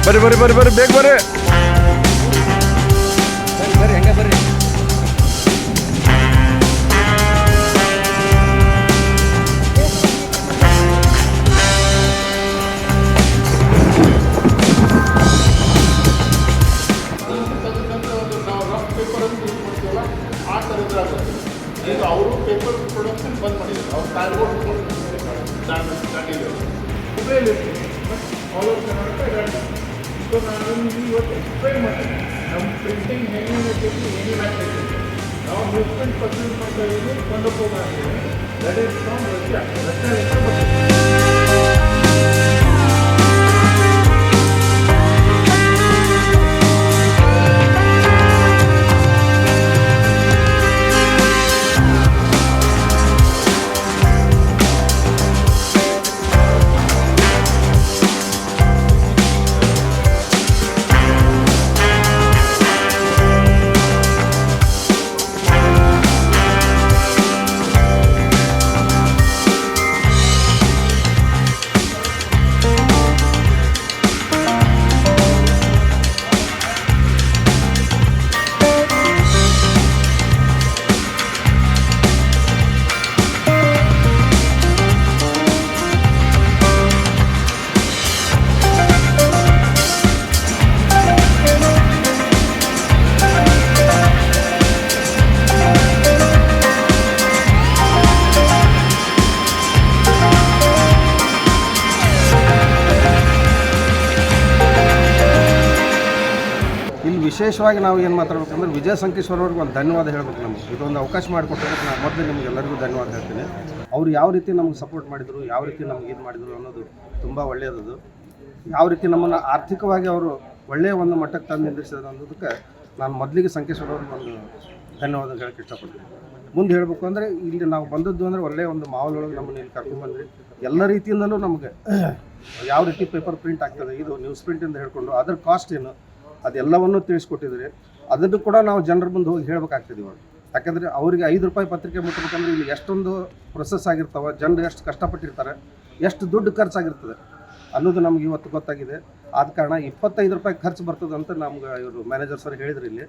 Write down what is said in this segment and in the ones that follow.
ಬರ್ರಿ ಬರ್ರಿ ಬರ್ರಿ ಬರ್ರಿ ಬೇಗ ಬರ್ರಿ. ಬರ್ರಿ ಹಂಗೆ ಬರ್ರಿ. ಆ ಥರದ್ದಾಗುತ್ತೆ. ಈಗ ಅವರು ಪೇಪರ್ ಪ್ರೊಡಕ್ಷನ್ ಬಂದ್ ಮಾಡಿದ್ದಾರೆ. ಅವ್ರು ಕಾರ್ಬೋರ್ಡ್ ದಾಟಿದ್ದಾರೆ. ಹುಬ್ಳಿಯಲ್ಲಿ but all over Karnataka so ನಾನು ನಿಮಗೆ ಇವತ್ತು ಎಕ್ಸ್ಪ್ಲೈನ್ ಮಾಡ್ತೀನಿ ನಮ್ಮ ಪ್ರಿಂಟಿಂಗ್ ಹೆಂಗೆ ಏನೇನು ಆಗ್ತೈತೆ. ನಾವು ನ್ಯೂಸ್ ಪ್ರಿಂಟ್ ಪರ್ಚೇಸ್ ಮಾಡ್ತಾ ಇದ್ದೀವಿ ಕೊಂಡೋಗ ದಟ್ ಈಸ್ ಫ್ರಮ್ ರಷ್ಯಾ. ವಿಶೇಷವಾಗಿ ನಾವು ಏನು ಮಾತಾಡ್ಬೇಕಂದ್ರೆ ವಿಜಯ ಸಂಕೇಶ್ವರ ಅವ್ರಿಗೆ ಒಂದು ಧನ್ಯವಾದ ಹೇಳ್ಬೇಕು. ನಮಗೆ ಇದೊಂದು ಅವಕಾಶ ಮಾಡಿಕೊಟ್ಟಕ್ಕೆ ನಾನು ಮೊದಲು ನಿಮಗೆಲ್ಲರಿಗೂ ಧನ್ಯವಾದ ಹೇಳ್ತೀನಿ. ಅವ್ರು ಯಾವ ರೀತಿ ನಮ್ಗೆ ಸಪೋರ್ಟ್ ಮಾಡಿದರು, ಯಾವ ರೀತಿ ನಮ್ಗೆ ಇದು ಮಾಡಿದರು ಅನ್ನೋದು ತುಂಬ ಒಳ್ಳೆಯದು. ಯಾವ ರೀತಿ ನಮ್ಮನ್ನು ಆರ್ಥಿಕವಾಗಿ ಅವರು ಒಳ್ಳೆಯ ಒಂದು ಮಟ್ಟಕ್ಕೆ ತಂದು ನಿಲ್ಲಿಸಿದ್ರು ಅನ್ನೋದಕ್ಕೆ ನಾನು ಮೊದಲಿಗೆ ಸಂಕೇಶ್ವರ ಅವ್ರಿಗೆ ಒಂದು ಧನ್ಯವಾದ ಹೇಳೋಕ್ಕೆ ಇಷ್ಟಪಡ್ತೀನಿ. ಮುಂದೆ ಹೇಳಬೇಕು ಅಂದರೆ ಇಲ್ಲಿ ನಾವು ಬಂದದ್ದು ಅಂದರೆ ಒಳ್ಳೆಯ ಒಂದು ಮಾವಲೊಳಗೆ ನಮ್ಮನ್ನು ಇಲ್ಲಿ ಕರ್ಕೊಂಡ್ಬಂದ್ರಿ. ಎಲ್ಲ ರೀತಿಯಿಂದಲೂ ನಮಗೆ ಯಾವ ರೀತಿ ಪೇಪರ್ ಪ್ರಿಂಟ್ ಆಗ್ತದೆ, ಇದು ನ್ಯೂಸ್ ಪ್ರಿಂಟಿಂದ ಹೇಳ್ಕೊಂಡು ಅದರ ಕಾಸ್ಟ್ ಏನು ಅದೆಲ್ಲವನ್ನೂ ತಿಳಿಸ್ಕೊಟ್ಟಿದ್ರಿ. ಅದನ್ನು ಕೂಡ ನಾವು ಜನರ ಮುಂದೆ ಹೋಗಿ ಹೇಳ್ಬೇಕಾಗ್ತದೆ ಇವಾಗ. ಯಾಕಂದರೆ ಅವರಿಗೆ 5 ರೂಪಾಯಿ ಪತ್ರಿಕೆ ಮುಟ್ಟಬೇಕಂದ್ರೆ ಇಲ್ಲಿ ಎಷ್ಟೊಂದು ಪ್ರೊಸೆಸ್ ಆಗಿರ್ತಾವೆ, ಜನರು ಎಷ್ಟು ಕಷ್ಟಪಟ್ಟಿರ್ತಾರೆ, ಎಷ್ಟು ದುಡ್ಡು ಖರ್ಚಾಗಿರ್ತದೆ ಅನ್ನೋದು ನಮ್ಗೆ ಇವತ್ತು ಗೊತ್ತಾಗಿದೆ. ಆದ ಕಾರಣ 25 ರೂಪಾಯಿ ಖರ್ಚು ಬರ್ತದೆ ಅಂತ ನಮ್ಗೆ ಇವರು ಮ್ಯಾನೇಜರ್ ಸರ್ ಹೇಳಿದ್ರು. ಇಲ್ಲಿ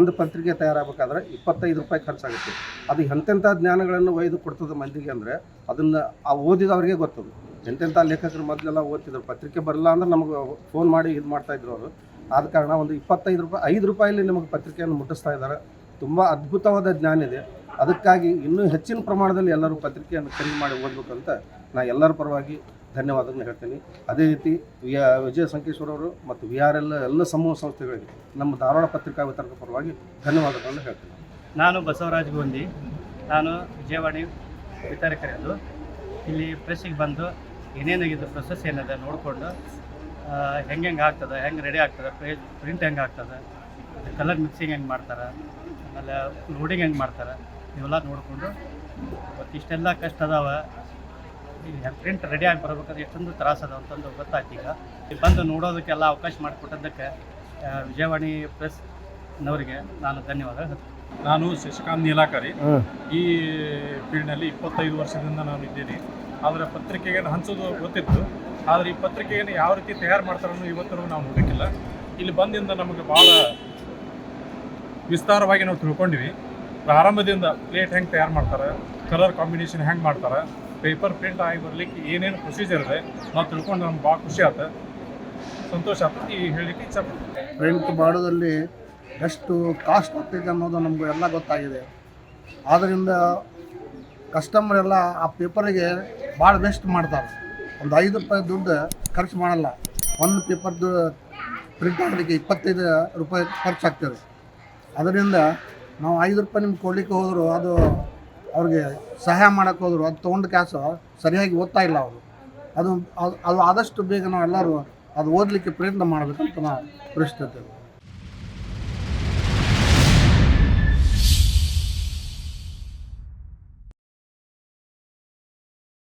ಒಂದು ಪತ್ರಿಕೆ ತಯಾರಾಗಬೇಕಾದ್ರೆ 25 ರೂಪಾಯಿ ಖರ್ಚಾಗುತ್ತೆ. ಅದು ಎಂತೆಂಥ ಜ್ಞಾನಗಳನ್ನು ಒಯ್ದು ಕೊಡ್ತದೆ ಮಂದಿಗೆ ಅಂದರೆ ಅದನ್ನು ಆ ಓದಿದವ್ರಿಗೆ ಗೊತ್ತದು. ಎಂತೆಂಥ ಲೇಖಕರು ಮೊದಲೆಲ್ಲ ಓದ್ತಿದ್ರು, ಪತ್ರಿಕೆ ಬರಲ್ಲ ಅಂದ್ರೆ ನಮಗೆ ಫೋನ್ ಮಾಡಿ ಇದು ಮಾಡ್ತಾಯಿದ್ರು ಅವರು. ಆದ ಕಾರಣ ಒಂದು 25 ರೂಪಾಯಿ 5 ರೂಪಾಯಲ್ಲಿ ನಮಗೆ ಪತ್ರಿಕೆಯನ್ನು ಮುಟ್ಟಿಸ್ತಾ ಇದ್ದಾರೆ. ತುಂಬ ಅದ್ಭುತವಾದ ಜ್ಞಾನ ಇದೆ. ಅದಕ್ಕಾಗಿ ಇನ್ನೂ ಹೆಚ್ಚಿನ ಪ್ರಮಾಣದಲ್ಲಿ ಎಲ್ಲರೂ ಪತ್ರಿಕೆಯನ್ನು ಖರೀದಿ ಮಾಡಿ ಓದಬೇಕಂತ ನಾನು ಎಲ್ಲರ ಪರವಾಗಿ ಧನ್ಯವಾದಗಳನ್ನು ಹೇಳ್ತೀನಿ. ಅದೇ ರೀತಿ ವಿಜಯ ಸಂಕೇಶ್ವರ ಅವರು ಮತ್ತು VRL ಎಲ್ಲ ಸಮೂಹ ಸಂಸ್ಥೆಗಳಿಗೆ ನಮ್ಮ ಧಾರವಾಡ ಪತ್ರಿಕಾ ವಿತರಕ ಪರವಾಗಿ ಧನ್ಯವಾದಗಳನ್ನು ಹೇಳ್ತೀನಿ. ನಾನು ಬಸವರಾಜ್ ಗೋಂದಿ, ನಾನು ವಿಜಯವಾಣಿ ವಿತರಕರದು. ಇಲ್ಲಿ ಪ್ರೆಸ್ಸಿಗೆ ಬಂದು ಏನೇನಾಗಿದ್ದು ಪ್ರೊಸೆಸ್ ಏನಿದೆ ನೋಡಿಕೊಂಡು ಹೆಂಗೆ ಆಗ್ತದೆ, ಹೆಂಗೆ ರೆಡಿ ಆಗ್ತದೆ, ಪ್ರಿಂಟ್ ಹೆಂಗೆ ಆಗ್ತದೆ, ಕಲರ್ ಮಿಕ್ಸಿಂಗ್ ಹೆಂಗೆ ಮಾಡ್ತಾರೆ, ಆಮೇಲೆ ಲೋಡಿಂಗ್ ಹೆಂಗೆ ಮಾಡ್ತಾರೆ, ಇವೆಲ್ಲ ನೋಡಿಕೊಂಡು ಮತ್ತು ಇಷ್ಟೆಲ್ಲ ಕಷ್ಟ ಅದಾವೆ. ಈಗ ಪ್ರಿಂಟ್ ರೆಡಿಯಾಗಿ ಬರ್ಬೇಕಾದ್ರೆ ಎಷ್ಟೊಂದು ತ್ರಾಸ ಅದಾವ ಅಂತಂದು ಗೊತ್ತಾಯ್ತು. ಈಗ ಬಂದು ನೋಡೋದಕ್ಕೆಲ್ಲ ಅವಕಾಶ ಮಾಡಿಕೊಟ್ಟದ್ದಕ್ಕೆ ವಿಜಯವಾಣಿ ಪ್ರೆಸ್ನವರಿಗೆ ನಾನು ಧನ್ಯವಾದ ಹೇಳ್ತೀನಿ. ನಾನು ಶಶಿಕಾಂತ್ ನೀಲಾಕರಿ. ಈ ಫೀಲ್ಡ್ನಲ್ಲಿ 25 ವರ್ಷದಿಂದ ನಾನು ಇದ್ದೀನಿ. ಆದರೆ ಪತ್ರಿಕೆಯನ್ನು ಹಂಚೋದು ಗೊತ್ತಿತ್ತು, ಆದರೆ ಈ ಪತ್ರಿಕೆಯನ್ನು ಯಾವ ರೀತಿ ತಯಾರು ಮಾಡ್ತಾರನ್ನು ಇವತ್ತರೂ ನಾವು ನೋಡೋಕ್ಕಿಲ್ಲ. ಇಲ್ಲಿ ಬಂದಿಂದ ನಮಗೆ ಭಾಳ ವಿಸ್ತಾರವಾಗಿ ನಾವು ತಿಳ್ಕೊಂಡಿವಿ. ಪ್ರಾರಂಭದಿಂದ ಪ್ಲೇಟ್ ಹೆಂಗೆ ತಯಾರು ಮಾಡ್ತಾರೆ, ಕಲರ್ ಕಾಂಬಿನೇಷನ್ ಹೆಂಗೆ ಮಾಡ್ತಾರೆ, ಪೇಪರ್ ಪ್ರಿಂಟ್ ಆಗಿ ಬರಲಿಕ್ಕೆ ಏನೇನು ಪ್ರೊಸೀಜರ್ ಇದೆ ನಾವು ತಿಳ್ಕೊಂಡು ನಮ್ಗೆ ಭಾಳ ಖುಷಿ ಆಯ್ತು, ಸಂತೋಷ ಆಯ್ತು. ಈ ಹೇಳಲಿಕ್ಕೆ ಇಚ್ಛಪಡ್ತೀನಿ. ಪ್ರಿಂಟ್ ಮಾಡೋದಲ್ಲಿ ಎಷ್ಟು ಕಾಸ್ಟ್ ಆಗ್ತೈತೆ ಅನ್ನೋದು ನಮಗೂ ಎಲ್ಲ ಗೊತ್ತಾಗಿದೆ. ಆದ್ದರಿಂದ ಕಸ್ಟಮರ್ ಎಲ್ಲ ಆ ಪೇಪರಿಗೆ ಭಾಳ ವೇಸ್ಟ್ ಮಾಡ್ತಾರೆ. ಒಂದು 5 ರೂಪಾಯಿ ದುಡ್ಡು ಖರ್ಚು ಮಾಡಲ್ಲ. ಒಂದು ಪೇಪರ್ದು ಪ್ರಿಂಟ್ ಆಗಲಿಕ್ಕೆ 25 ರೂಪಾಯಿ ಖರ್ಚಾಗ್ತದೆ. ಅದರಿಂದ ನಾವು 5 ರೂಪಾಯಿ ನಿಮ್ಗೆ ಕೊಡಲಿಕ್ಕೆ ಹೋದರೂ ಅದು ಅವ್ರಿಗೆ ಸಹಾಯ ಮಾಡೋಕ್ಕೆ ಹೋದರು ಅದು ತೊಗೊಂಡು ಕ್ಯಾಸು ಸರಿಯಾಗಿ ಓದ್ತಾ ಇಲ್ಲ ಅವರು. ಅದು ಆದಷ್ಟು ಬೇಗ ನಾವು ಎಲ್ಲರೂ ಅದು ಓದಲಿಕ್ಕೆ ಪ್ರಯತ್ನ ಮಾಡಬೇಕಂತ ನಾವು ಪರಿಸ್ಥಿತಿ.